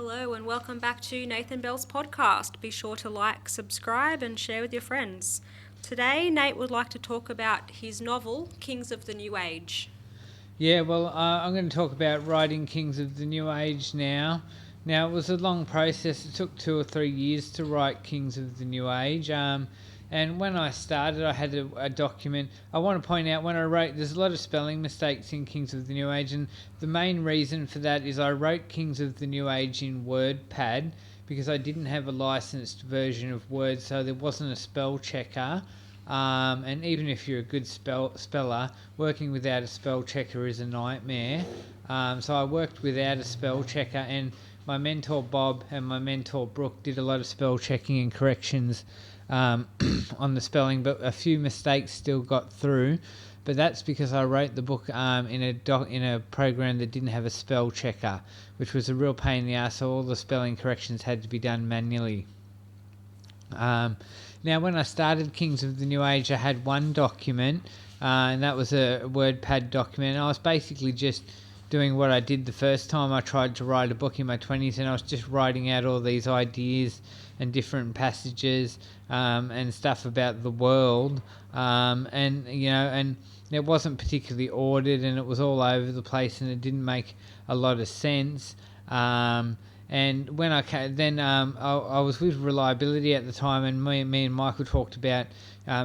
Hello and welcome back to Nathan Bell's podcast. Be sure to like, subscribe, and share with your friends. Today, Nate would like to talk about his novel, Kings of the New Age. Yeah, well, I'm going to talk about writing Kings of the New Age now. Now, it was a long process. It took 2 or 3 years to write Kings of the New Age. And when I started, I had a document. I want to point out when I wrote, there's a lot of spelling mistakes in Kings of the New Age. And the main reason for that is I wrote Kings of the New Age in WordPad because I didn't have a licensed version of Word, so there wasn't a spell checker. And even if you're a good speller, working without a spell checker is a nightmare. So I worked without a spell checker, and my mentor Bob and my mentor Brooke did a lot of spell checking and corrections on the spelling, but a few mistakes still got through. But that's because I wrote the book in a program that didn't have a spell checker, which was a real pain in the ass. So all the spelling corrections had to be done manually. Now, when I started Kings of the New Age, I had one document, and that was a WordPad document. I was basically just doing what I did the first time I tried to write a book in my 20s, and I was just writing out all these ideas and different passages and stuff about the world. And it wasn't particularly ordered, and it was all over the place, and it didn't make a lot of sense. And when I was with Reliability at the time, and me and Michael talked about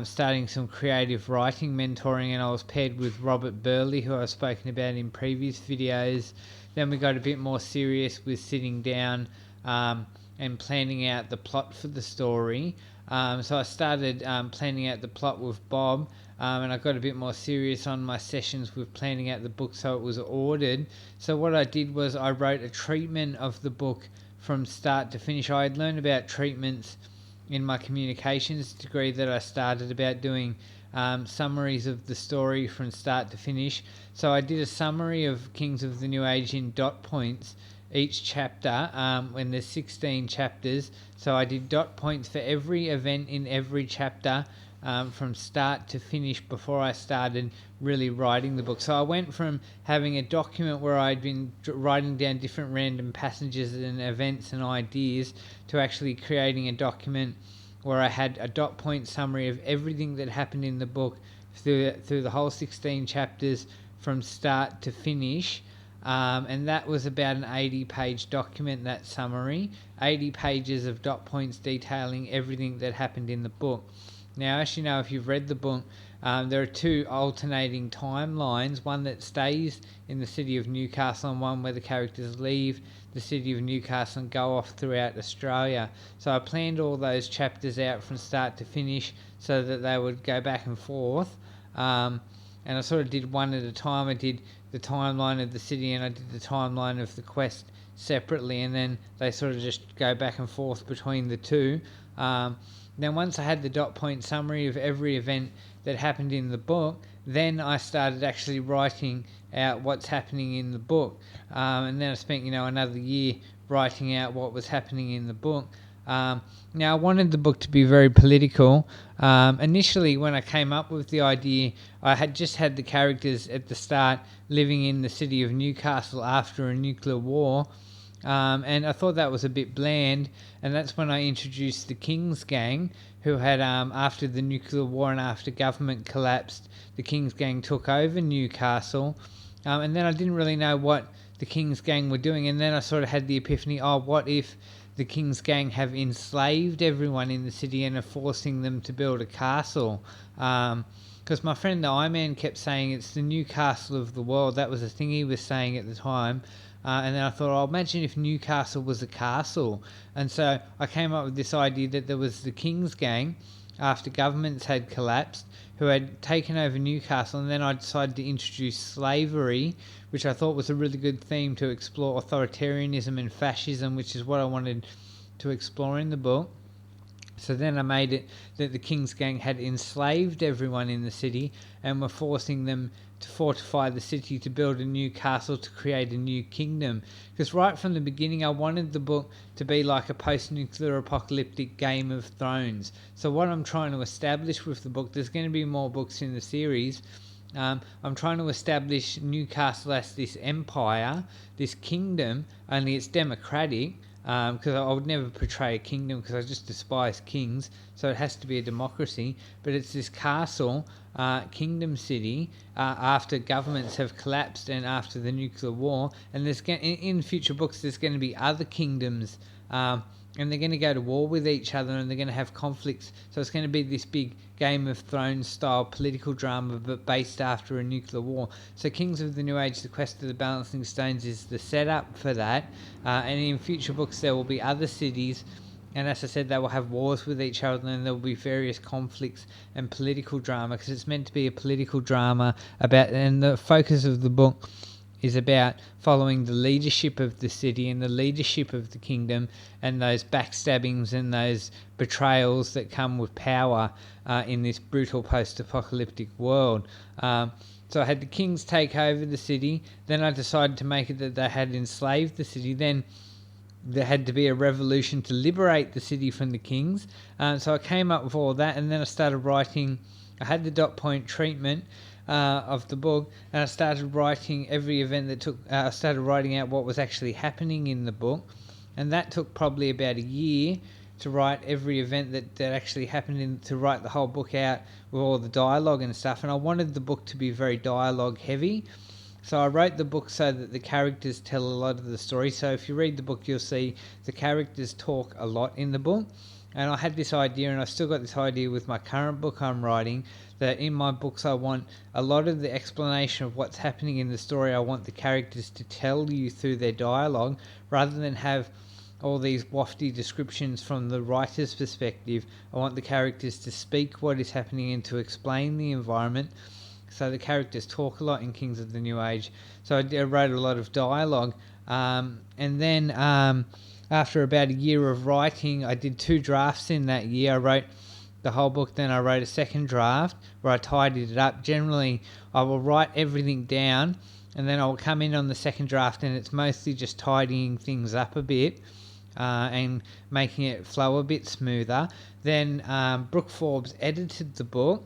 starting some creative writing mentoring, and I was paired with Robert Burley, who I've spoken about in previous videos. Then we got a bit more serious with sitting down and planning out the plot for the story. So I started planning out the plot with Bob, and I got a bit more serious on my sessions with planning out the book so it was ordered. So what I did was I wrote a treatment of the book from start to finish. I had learned about treatments in my communications degree that I started about doing summaries of the story from start to finish. So I did a summary of Kings of the New Age in dot points each chapter when there's 16 chapters. So I did dot points for every event in every chapter from start to finish before I started really writing the book. So I went from having a document where I'd been writing down different random passages and events and ideas to actually creating a document where I had a dot point summary of everything that happened in the book through the whole 16 chapters from start to finish. And that was about an 80-page document, that summary. 80 pages of dot points detailing everything that happened in the book. Now, as you know, if you've read the book, there are two alternating timelines, one that stays in the city of Newcastle and one where the characters leave the city of Newcastle and go off throughout Australia. So I planned all those chapters out from start to finish so that they would go back and forth. And I sort of did one at a time. I did the timeline of the city and I did the timeline of the quest separately, and then they sort of just go back and forth between the two. Then once I had the dot point summary of every event that happened in the book, then I started actually writing out what's happening in the book. And then I spent, another year writing out what was happening in the book. Now, I wanted the book to be very political. Initially, when I came up with the idea, I had just had the characters at the start living in the city of Newcastle after a nuclear war. And I thought that was a bit bland, and that's when I introduced the King's Gang, who had, after the nuclear war and after government collapsed, the King's Gang took over Newcastle, and then I didn't really know what the King's Gang were doing, and then I sort of had the epiphany, what if the King's Gang have enslaved everyone in the city and are forcing them to build a castle? Because my friend the I-Man kept saying it's the Newcastle of the world. That was the thing he was saying at the time. And then I thought, imagine if Newcastle was a castle. And so I came up with this idea that there was the King's Gang, after governments had collapsed, who had taken over Newcastle, and then I decided to introduce slavery, which I thought was a really good theme to explore authoritarianism and fascism, which is what I wanted to explore in the book. So then I made it that the King's Gang had enslaved everyone in the city and were forcing them to fortify the city to build a new castle to create a new kingdom. Because right from the beginning I wanted the book to be like a post-nuclear apocalyptic Game of Thrones. So what I'm trying to establish with the book, there's going to be more books in the series, I'm trying to establish Newcastle as this empire, this kingdom, only it's democratic, because I would never portray a kingdom because I just despise kings, so it has to be a democracy. But it's this castle, Kingdom City, after governments have collapsed and after the nuclear war, and in future books there's going to be other kingdoms, and they're going to go to war with each other and they're going to have conflicts. So it's going to be this big Game of Thrones style political drama, but based after a nuclear war. So Kings of the New Age, The Quest of the Balancing Stones is the setup for that. And in future books there will be other cities, and as I said, they will have wars with each other, and there will be various conflicts and political drama, because it's meant to be a political drama about, and the focus of the book is about following the leadership of the city and the leadership of the kingdom, and those backstabbings and those betrayals that come with power in this brutal post-apocalyptic world. So I had the kings take over the city, then I decided to make it that they had enslaved the city, then there had to be a revolution to liberate the city from the kings. So I came up with all that, and then I started writing. I had the dot point treatment of the book, and I started writing every event that took. I started writing out what was actually happening in the book, and that took probably about a year to write every event that actually happened, to write the whole book out with all the dialogue and stuff. And I wanted the book to be very dialogue heavy, so I wrote the book so that the characters tell a lot of the story. So if you read the book, you'll see the characters talk a lot in the book. And I had this idea, and I still got this idea with my current book I'm writing, that in my books I want a lot of the explanation of what's happening in the story. I want the characters to tell you through their dialogue, rather than have all these wafty descriptions from the writer's perspective. I want the characters to speak what is happening and to explain the environment. So the characters talk a lot in Kings of the New Age. So I wrote a lot of dialogue. And then after about a year of writing, I did 2 drafts in that year. I wrote the whole book, then I wrote a second draft where I tidied it up. Generally, I will write everything down, and then I'll come in on the second draft, and it's mostly just tidying things up a bit and making it flow a bit smoother. Then Brooke Forbes edited the book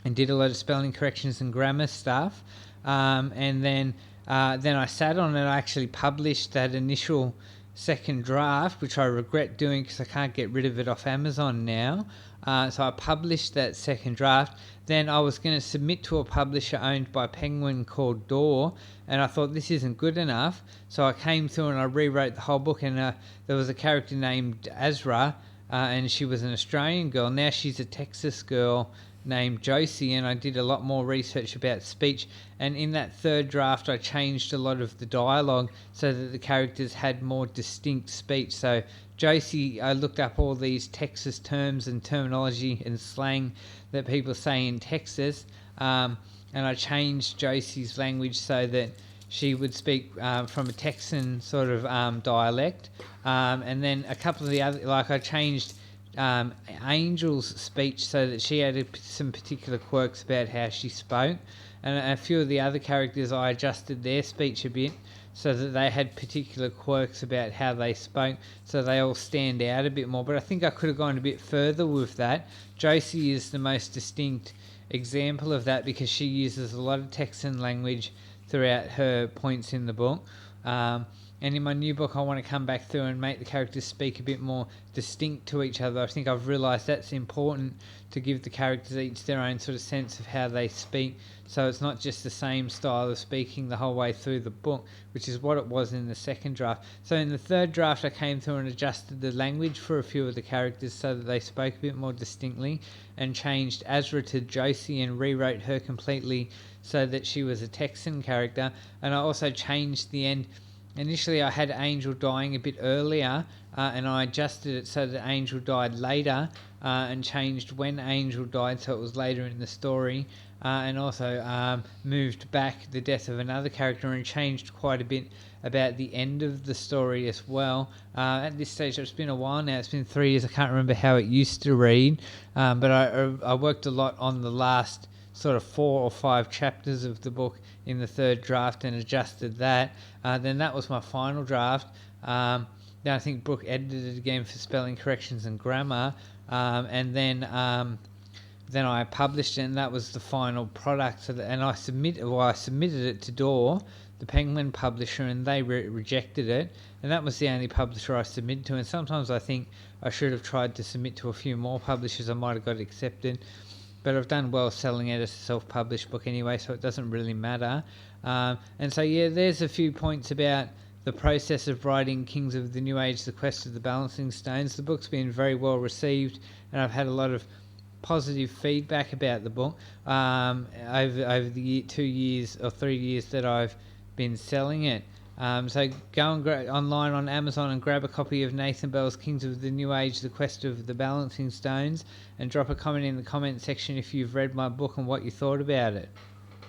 and did a lot of spelling corrections and grammar stuff. And then I sat on it. I actually published that initial second draft, which I regret doing because I can't get rid of it off Amazon now. So I published that second draft. Then I was going to submit to a publisher owned by Penguin called Door, and I thought this isn't good enough. So I came through and I rewrote the whole book, and there was a character named Azra, and she was an Australian girl. Now she's a Texas girl named Josie, and I did a lot more research about speech. And in that third draft I changed a lot of the dialogue so that the characters had more distinct speech. So Josie, I looked up all these Texas terms and terminology and slang that people say in Texas, and I changed Josie's language so that she would speak from a Texan sort of dialect. And then a couple of the other, like I changed Angel's speech so that she had some particular quirks about how she spoke, and a few of the other characters I adjusted their speech a bit so that they had particular quirks about how they spoke, so they all stand out a bit more. But I think I could have gone a bit further with that. Josie is the most distinct example of that because she uses a lot of Texan language throughout her points in the book. And in my new book, I want to come back through and make the characters speak a bit more distinct to each other. I think I've realised that's important, to give the characters each their own sort of sense of how they speak, so it's not just the same style of speaking the whole way through the book, which is what it was in the second draft. So in the third draft, I came through and adjusted the language for a few of the characters so that they spoke a bit more distinctly, and changed Azra to Josie and rewrote her completely so that she was a Texan character. And I also changed the end. Initially I had Angel dying a bit earlier, and I adjusted it so that Angel died later, and changed when Angel died so it was later in the story, and also moved back the death of another character and changed quite a bit about the end of the story as well. At this stage, it's been a while now, it's been 3 years, I can't remember how it used to read, but I worked a lot on the last sort of 4 or 5 chapters of the book in the third draft and adjusted that. Then that was my final draft. Then I think Brooke edited it again for spelling corrections and grammar, and then I published it, and that was the final product. And I submitted it to Door. the Penguin publisher, and they rejected it. And that was the only publisher I submitted to. And sometimes I think I should have tried to submit to a few more publishers. I might have got accepted. But I've done well selling it as a self-published book anyway, so it doesn't really matter. And so, yeah, there's a few points about the process of writing Kings of the New Age, The Quest of the Balancing Stones. The book's been very well received, and I've had a lot of positive feedback about the book over the 2 years or 3 years that I've been selling it. So go and online on Amazon and grab a copy of Nathan Bell's Kings of the New Age, The Quest of the Balancing Stones, and drop a comment in the comment section if you've read my book and what you thought about it.